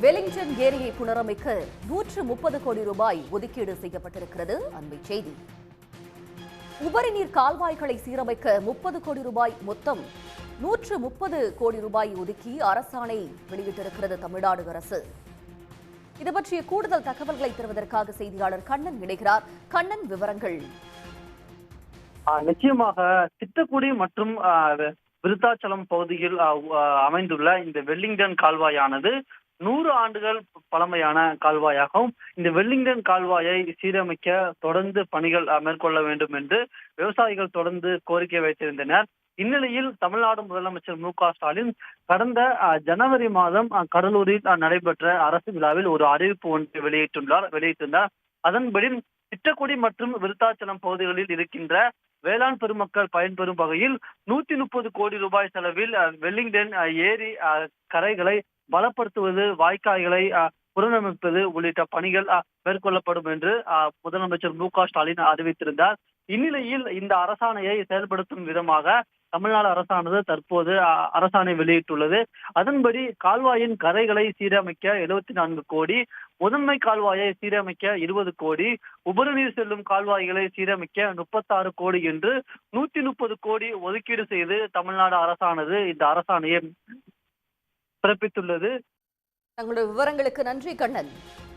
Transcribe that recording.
Wellington ஏரியை புனரமைக்க 130 கோடி ரூபாய் ஒதுக்கீடு செய்யப்பட்டிருக்கிறது. அண்மை செய்தி. உபரி நீர் கால்வாய்களை சீரமைக்க 30 கோடி ரூபாய் மொத்தம் 130 கோடி ரூபாய் ஒதுக்கி அரசாணை வெளியிட்டிருக்கிறது தமிழ்நாடு அரசு. இது பற்றிய கூடுதல் தகவல்களை தருவதற்காக செய்தியாளர் கண்ணன் இணைகிறார். கண்ணன், விவரங்கள். நிச்சயமாக திட்டக்குடி மற்றும் விருத்தாச்சலம் பகுதியில் அமைந்துள்ள இந்த வெலிங்டன் கால்வாயானது 100 ஆண்டுகள் பழமையான கால்வாயாகவும் இந்த வெலிங்டன் கால்வாயை சீரமைக்க தொடர்ந்து பணிகள் மேற்கொள்ள வேண்டும் என்று விவசாயிகள் தொடர்ந்து கோரிக்கை வைத்திருந்தனர். இந்நிலையில் தமிழ்நாடு முதலமைச்சர் மு.க.ஸ்டாலின் கடந்த ஜனவரி மாதம் கடலூரில் நடைபெற்ற அரசு விழாவில் ஒரு அறிவிப்பு ஒன்றை வெளியிட்டிருந்தார். அதன்படி திட்டக்குடி மற்றும் விருத்தாச்சலம் பகுதிகளில் இருக்கின்ற வேளாண் பெருமக்கள் பயன்பெறும் வகையில் 130 கோடி ரூபாய் செலவில் வெலிங்டன் ஏரி கரைகளை பலப்படுத்துவது, வாய்க்கால்களை புனரமைப்பது உள்ளிட்ட பணிகள் மேற்கொள்ளப்படும் என்று முதலமைச்சர் மு.க.ஸ்டாலின் அறிவித்திருந்தார். இந்நிலையில் இந்த அரசாணையை செயல்படுத்தும் விதமாக தமிழ்நாடு அரசானது தற்போது அரசாணை வெளியிட்டுள்ளது. அதன்படி கால்வாயின் கரைகளை சீரமைக்க 74 கோடி, முதன்மை கால்வாயை சீரமைக்க 20 கோடி, உபரிநீர் செல்லும் கால்வாய்களை சீரமைக்க 36 கோடி என்று 130 கோடி ஒதுக்கீடு செய்து தமிழ்நாடு அரசானது இந்த அரசாணையை பிறப்பித்துள்ளது. தங்களுடைய விவரங்களுக்கு நன்றி, கண்ணன்.